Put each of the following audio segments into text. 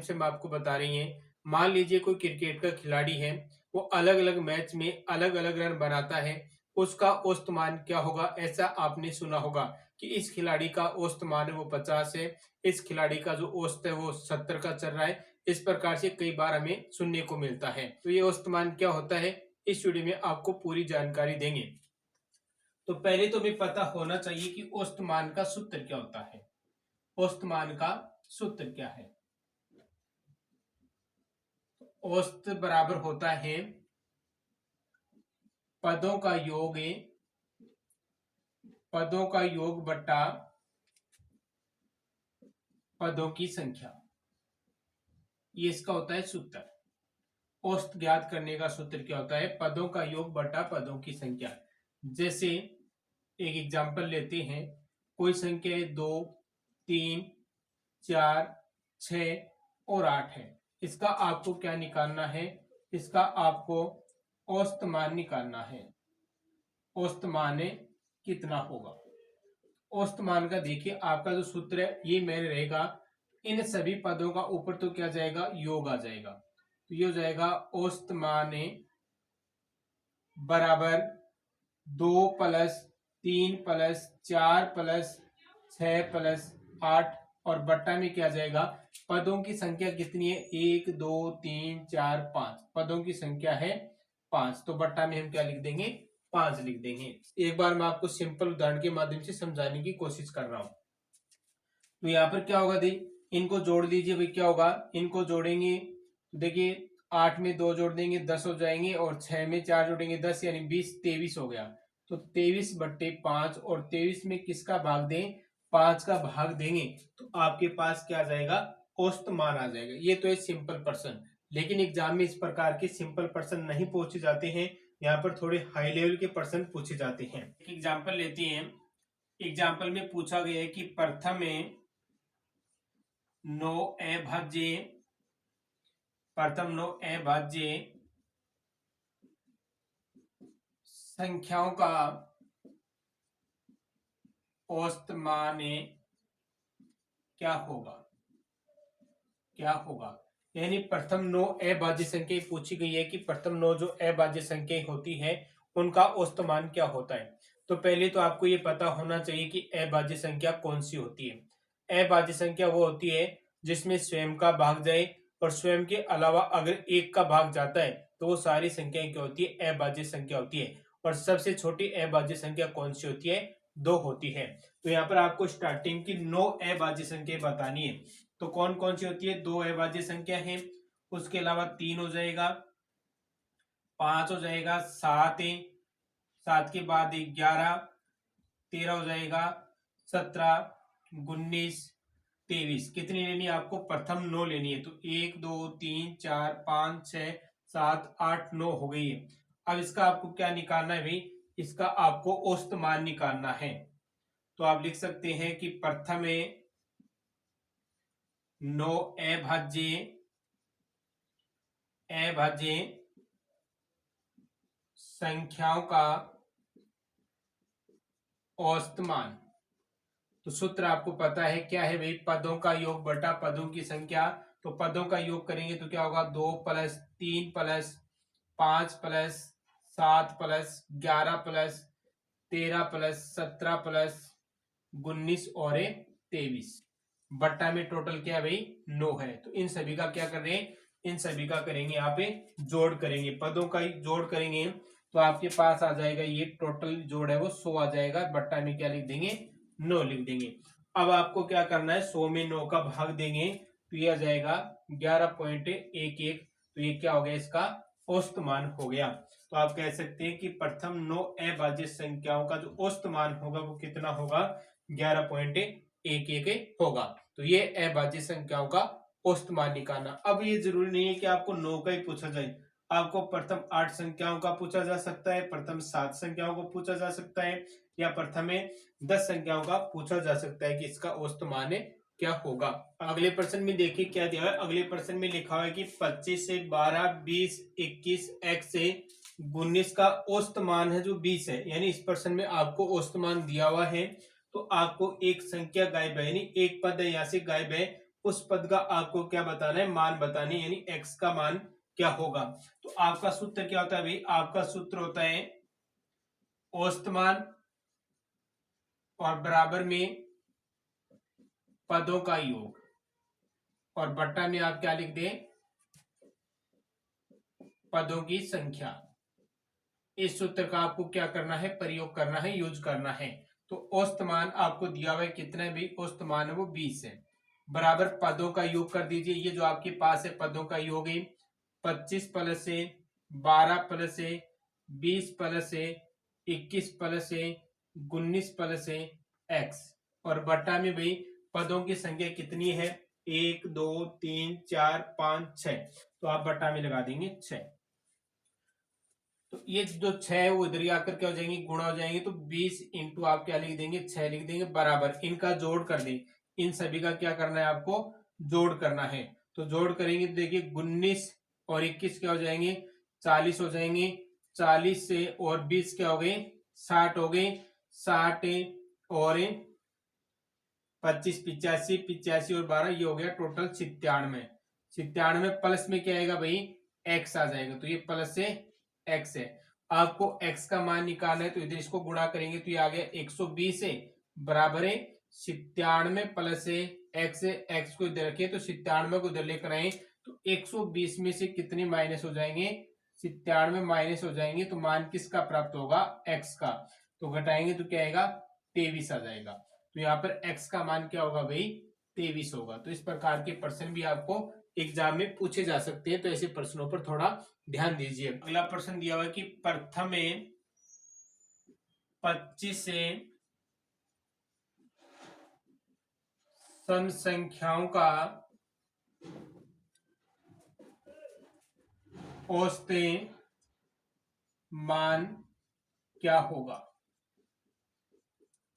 से हम आपको बता रही हैं। मान लीजिए कोई क्रिकेट का खिलाड़ी है, वो अलग-अलग मैच में अलग-अलग रन बनाता है, उसका औसत मान क्या होगा? ऐसा आपने सुना होगा कि इस खिलाड़ी का औसत मान है वो 50 है, इस खिलाड़ी का जो औसत है वो 70 का चल रहा है। इस प्रकार से कई बार हमें सुनने को मिलता है। तो ये औसत मान क्या होता है? इस वीडियो में आपको पूरी जानकारी देंगे। तो पहले तो हमें पता होना चाहिए कि औसत मान का सूत्र क्या होता है। औसत मान का सूत्र क्या है? औसत बराबर होता है पदों का योग, पदों का योग बटा पदों की संख्या। ये इसका होता है सूत्र। औसत ज्ञात करने का सूत्र क्या होता है? पदों का योग बटा पदों की संख्या। जैसे एक एग्जांपल लेते हैं, कोई संख्या 2, 3, 4, 6 और 8 है। इसका आपको क्या निकालना है? इसका आपको औसत मान निकालना है। औसत मान कितना होगा? औसत मान का देखिए, आपका जो सूत्र है ये मेरे रहेगा, इन सभी पदों का ऊपर तो क्या जाएगा? योग आ जाएगा। तो ये हो जाएगा औसत मान बराबर 2 प्लस 3 प्लस 4 प्लस 6 प्लस 8 और बट्टा में क्या जाएगा? पदों की संख्या कितनी है? 1 2 3 4 5 पदों की संख्या है 5। तो बट्टा में हम क्या लिख देंगे? 5 लिख देंगे। एक बार मैं आपको सिंपल उदाहरण के माध्यम से समझाने की कोशिश कर रहा हूं। तो यहाँ पर क्या होगा? इनको जोड़ दीजिए भाई। क्या होगा? इनको जोड़ेंगे तो देखिए, 8 में 2 जोड़ देंगे 10 हो जाएंगे, और 6 में 4 जोड़ेंगे 10, यानी 20, 23 हो गया। तो 23 बट्टे 5, और 23 में किसका भाग दें? 5 का भाग देंगे तो आपके पास क्या आ जाएगा? औसत मान आ जाएगा। ये तो है सिंपल पर्सन, लेकिन एग्जाम में इस प्रकार के सिंपल पर्सन नहीं पूछे जाते हैं। यहाँ पर थोड़े हाई लेवल के पर्सन पूछे जाते हैं। एग्जाम्पल लेते हैं। एग्जाम्पल में पूछा गया है कि प्रथम 9 अभाज्य, प्रथम 9 अभाज्य संख्याओं का औसत मान क्या होगा? क्या होगा? यानी प्रथम 9 अभाज्य संख्या पूछी गई है कि प्रथम 9 जो अभाज्य संख्या होती है उनका औसत मान क्या होता है। तो पहले तो आपको ये पता होना चाहिए कि अभाज्य संख्या कौन सी होती है। अभाज्य संख्या वो होती है जिसमें स्वयं का भाग जाए और स्वयं के अलावा अगर एक का भाग जाता है तो वो सारी संख्याएं क्या होती है? अभाज्य संख्या होती है। और सबसे छोटी अभाज्य संख्या कौन सी होती है? 2 होती है। तो यहाँ पर आपको स्टार्टिंग की 9 अभाज्य संख्या बतानी है। तो कौन कौन सी होती है? 2 अभाज्य संख्या है, उसके अलावा 3 हो जाएगा, 5 हो जाएगा, 7 है, 7 के बाद 11, 13 हो जाएगा, 17, 19, 23। कितनी लेनी है आपको? प्रथम 9 लेनी है। तो 1 2 3 4 5 6 7 8 9 हो गई है। अब इसका आपको क्या निकालना है भाई? इसका आपको औसत मान निकालना है। तो आप लिख सकते हैं कि प्रथम 9 अभाज्य संख्याओं का औसत मान। तो सूत्र आपको पता है क्या है भाई? पदों का योग बटा पदों की संख्या। तो पदों का योग करेंगे तो क्या होगा? 2 plus 3 plus 5 plus 7 plus 11 plus 13 plus 17 plus 19 और 23। बट्टा में टोटल क्या है भाई? 9 है। तो इन सभी का क्या कर रहे हैं? इन सभी का करेंगे यहाँ पे जोड़ करेंगे, पदों का जोड़ करेंगे तो आपके पास आ जाएगा, ये टोटल जोड़ है वो 100 आ जाएगा। बट्टा में क्या लिख देंगे? 9 लिख देंगे। अब आपको क्या करना है? 100 में 9 का भाग देंगे तो ये आ जाएगा 11.11। तो ये क्या हो गया? इसका औसत मान हो गया। तो आप कह सकते हैं कि प्रथम 9 अभाज्य संख्याओं का जो औसत मान होगा वो कितना होगा? 11.11 होगा। तो ये अभाज्य संख्याओं का औसत मान निकालना। अब ये जरूरी नहीं है कि आपको 9 का ही पूछा जाए, आपको प्रथम 8 संख्याओं का पूछा जा सकता है, प्रथम 7 संख्याओं को पूछा जा सकता है, या प्रथम 10 संख्याओं का पूछा जा सकता है कि इसका औसत मान क्या होगा। अगले प्रश्न में देखिए क्या दिया है। अगले प्रश्न में लिखा हुआ है कि 25 से 12, 20, 21, x से 19 का औसत मान है जो 20 है। यानी इस प्रश्न में आपको औसत मान दिया हुआ है, तो आपको एक संख्या गायब है, यानी एक पद है यहाँ से गायब है, उस पद का आपको क्या बताना है, मान बताना है, यानी x का मान क्या होगा। तो आपका सूत्र क्या होता है भाई, आपका सूत्र होता है औसत मान और बराबर में पदों का योग और बट्टा में आप क्या लिख दें, पदों की संख्या। इस सूत्र का आपको क्या करना है, प्रयोग करना है, यूज करना है। तो औसत मान आपको दिया हुआ है कितना भी, औसत मान है वो 20 है, बराबर पदों का योग कर दीजिए। ये जो आपके पास है पदों का योग है 25 प्लस है 12 प्लस है 20 प्लस है 21 प्लस है 19 प्लस है x, और बटा में भाई पदों की संख्या कितनी है, 1 2 3 4 5 6, तो आप बटा में लगा देंगे 6। तो ये जो 6 है वो इधर ही आकर क्या हो जाएंगे, गुणा हो जाएंगे। तो 20 इंटू आप क्या लिख देंगे, 6 लिख देंगे, बराबर इनका जोड़ कर दें। इन सभी का क्या करना है, आपको जोड़ करना है। तो जोड़ करेंगे तो देखिए 19 और 21 क्या हो जाएंगे, 40 हो जाएंगे। 40 से और 20 क्या हो गए, 60 हो गए। 60 और 25 85, 85 और 12 ये हो गया टोटल 97। 97 प्लस में क्या आएगा भाई, x आ जाएगा। तो ये प्लस से x है। आपको x का मान निकालना है तो इधर इसको गुणा करेंगे तो ये आ गया 120 है, बराबर है 97 प्लस है x है। x को इधर रखे तो 97 को इधर लेकर आए तो 120 में से कितने माइनस हो जाएंगे, 97 माइनस हो जाएंगे। तो मान किसका प्राप्त होगा, x का। तो घटाएंगे तो क्या आएगा, 23 आ जाएगा। तो यहाँ पर x का मान क्या होगा भाई, 23 होगा। तो इस प्रकार के प्रश्न भी आपको एग्जाम में पूछे जा सकते हैं, तो ऐसे प्रश्नों पर थोड़ा ध्यान दीजिए। अगला प्रश्न दिया हुआ है कि प्रथम 25 से सम संख्याओं का औसत मान क्या होगा।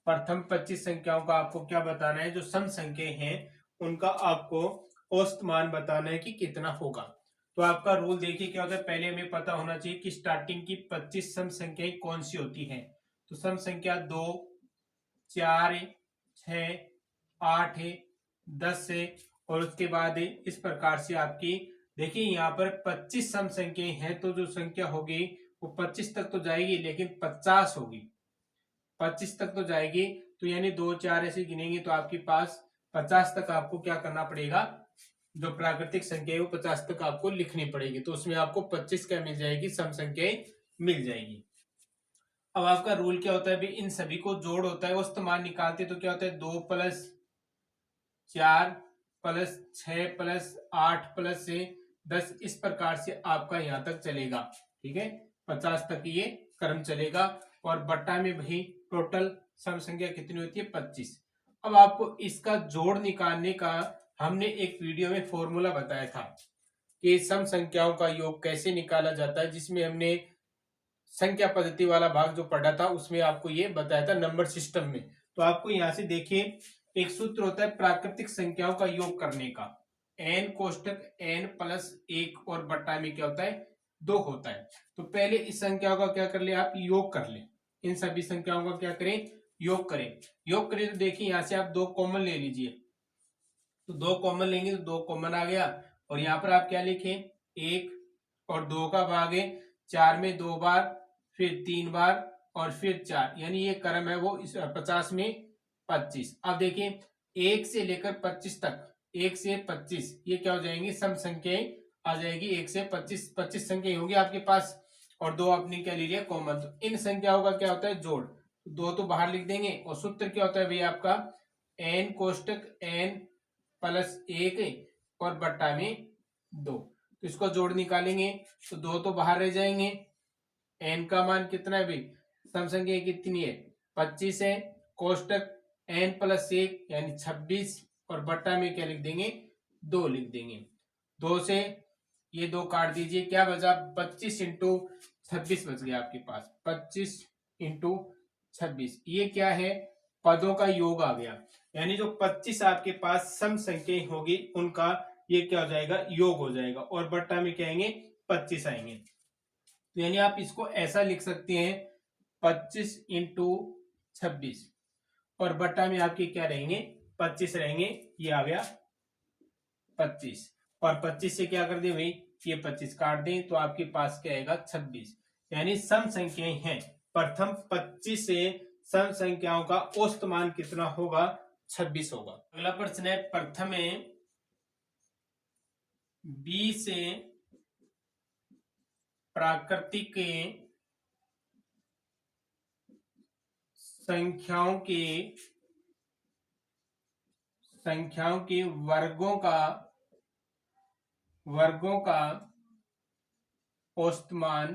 प्रथम 25 संख्याओं का आपको क्या बताना है, जो सम संख्या हैं उनका आपको औसत मान बताना है कि कितना होगा। तो आपका रूल देखिए क्या होता है, पहले हमें पता होना चाहिए कि स्टार्टिंग की 25 सम संख्याएं कौन सी होती हैं। तो सम संख्या 2 4 6 8 10 है, और उसके बाद इस प्रकार से आपकी देखिए यहाँ पर 25 सम संख्याएं हैं, तो जो संख्या होगी वो 25 तक तो जाएगी लेकिन 50 होगी, 25 तक तो जाएगी। तो यानी 2 4 ऐसे गिनेंगे तो आपके पास 50 तक आपको क्या करना पड़ेगा, जो प्राकृतिक संख्या है वो 50 तक आपको लिखनी पड़ेगी। तो उसमें आपको 25 क्या मिल जाएगी, सम संख्याएं मिल जाएगी। अब आपका रूल क्या होता है भी, इन सभी को जोड़ होता है, औसत मान निकालते तो क्या होता है 2 प्लस 4 प्लस 6 प्लस 8 प्लस से 10, इस प्रकार से आपका यहां तक चलेगा। ठीक है, 50 तक ये क्रम चलेगा। और बट्टा में भाई टोटल सम संख्या कितनी होती है, 25। अब आपको इसका जोड़ निकालने का हमने एक वीडियो में फॉर्मूला बताया था कि सम संख्याओं का योग कैसे निकाला जाता है, जिसमें हमने संख्या पद्धति वाला भाग जो पढ़ा था उसमें आपको ये बताया था नंबर सिस्टम में। तो आपको यहां से देखिए एक सूत्र होता है प्राकृतिक संख्याओं का योग करने का, n कोष्टक n प्लस 1 और बट्टा में क्या होता है 2 होता है। तो पहले इस संख्याओं का क्या कर ले, आप योग कर ले, इन सभी संख्याओं का क्या करें, योग करें। योग करें तो देखिए यहां से आप 2 कॉमन ले लीजिए, तो 2 कॉमन लेंगे तो 2 कॉमन आ गया। और यहाँ पर आप क्या लिखें, 1 और 2 का भाग है 4 में 2 बार, फिर 3 बार और फिर 4, यानी ये क्रम है वो 50 में 25। अब देखिए 1 से लेकर 25 तक, 1 से 25 ये क्या हो जाएंगी, सम संख्याएं आ जाएगी। 1 से 25 25 संख्याएं होंगी आपके पास, और 2 आपने क्या ले लिया कॉमन। तो इन संख्याओं का क्या होता है जोड़, 2 तो बाहर लिख देंगे। और सूत्र क्या होता है भैया आपका, n कोष्टक n प्लस 1 और बट्टा में 2। तो इसको जोड़ निकालेंगे तो 2 तो बाहर रह जाएंगे। n का मान कितना है भाई, सम संख्या कितनी है 25 है, कोष्टक n प्लस 1 यानी 26, और बट्टा में क्या लिख देंगे 2 लिख देंगे। 2 से ये 2 काट दीजिए, क्या बचा 25 इंटू 26 बच गया आपके पास, 25 इंटू 26, ये क्या है पदों का योग आ गया। यानी जो 25 आपके पास सम संख्याएं होगी उनका ये क्या हो जाएगा, योग हो जाएगा। और बट्टा में क्या आएंगे 25 आएंगे। तो यानी आप इसको ऐसा लिख सकते हैं 25 इंटू 26, और बट्टा में आपके क्या रहेंगे 25 रहेंगे, ये आ गया 25 और 25 से क्या कर दें भाई, ये 25 काट दें तो आपके पास क्या आएगा 26। यानी सम संख्याएं हैं, प्रथम 25 से सम संख्याओं का औसत मान कितना होगा, 26 होगा। अगला प्रश्न है, प्रथम 20 से प्राकृतिक संख्याओं के वर्गों का औसत मान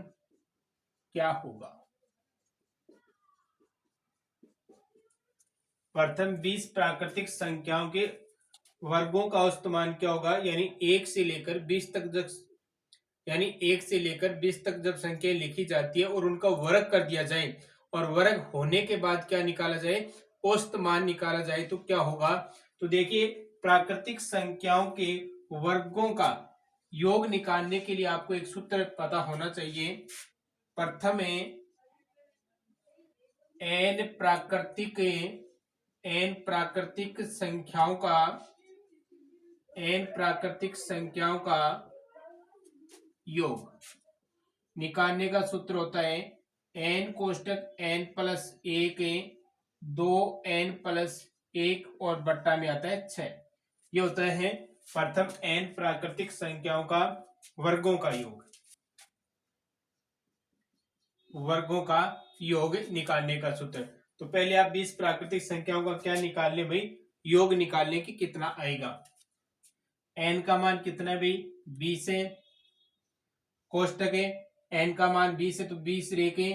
क्या होगा। प्रथम 20 प्राकृतिक संख्याओं के वर्गों का औसत मान क्या होगा, यानी 1 से लेकर 20 तक जब संख्या लिखी जाती है और उनका वर्ग कर दिया जाए और वर्ग होने के बाद क्या निकाला जाए, औसत मान निकाला जाए तो क्या होगा। तो देखिए, प्राकृतिक संख्याओं के वर्गों का योग निकालने के लिए आपको एक सूत्र पता होना चाहिए। प्रथम n प्राकृतिक संख्याओं का योग निकालने का सूत्र होता है n कोष्टक n plus 1 2n plus 1 और बट्टा में आता है 6। ये होता है प्रथम n प्राकृतिक संख्याओं का वर्गों का योग निकालने का सूत्र। तो पहले आप 20 प्राकृतिक संख्याओं का क्या निकाल ले भाई, योग निकाल ले कि कितना आएगा। n का मान कितना है भाई, 20 है, कोष्टक है n का मान 20 है तो 20 रेके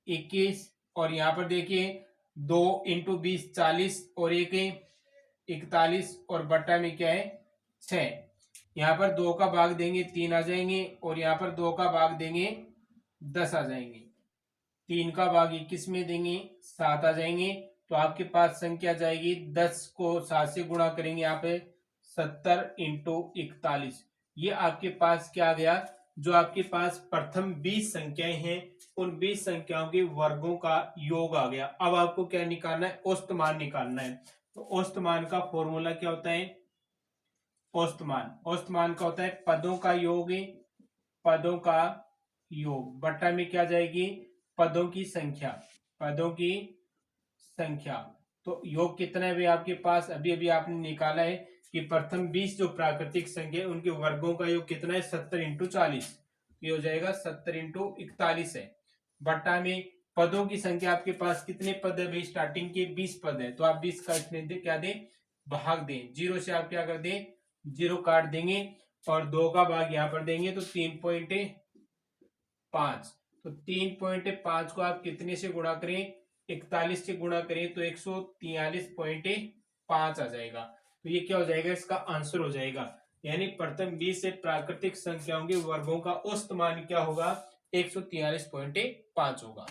21 और यहाँ पर देखिए 2 इंटू 20 40 और 1 41 और बट्टा में क्या है 6। यहाँ पर 2 का भाग देंगे 3 आ जाएंगे और यहाँ पर 2 का भाग देंगे 10 आ जाएंगे, 3 का भाग 21 में देंगे 7 आ जाएंगे। तो आपके पास संख्या जाएगी 10 को 7 से गुणा करेंगे यहाँ पे 70 इंटू 41। ये आपके पास क्या आ गया, जो आपके पास प्रथम 20 संख्याएं हैं उन 20 संख्याओं के वर्गों का योग आ गया। अब आपको क्या निकालना है, औसत मान निकालना है। तो औसत मान का फॉर्मूला क्या होता है, औसत मान का होता है पदों का योग बट्टा में क्या जाएगी, पदों की संख्या। तो योग कितना है भाई आपके पास, अभी आपने निकाला है कि प्रथम 20 जो प्राकृतिक संख्या है उनके वर्गों का योग कितना है 70 इंटू 40। ये हो जाएगा 70 इंटू 41 है, बट्टा में पदों की संख्या आपके पास कितने पद है भाई, स्टार्टिंग के 20 पद है तो आप 20 का क्या दें, भाग दें। 0 से आप क्या कर दें, 0 काट देंगे और 2 का भाग यहाँ पर देंगे तो 3.5। तो 3.5 को आप कितने से गुणा करें, 41 से गुणा करें तो 143.5 आ जाएगा। तो ये क्या हो जाएगा, इसका आंसर हो जाएगा। यानी प्रथम 20 से प्राकृतिक संख्याओं के वर्गों का औसत मान क्या होगा, 143.5 होगा।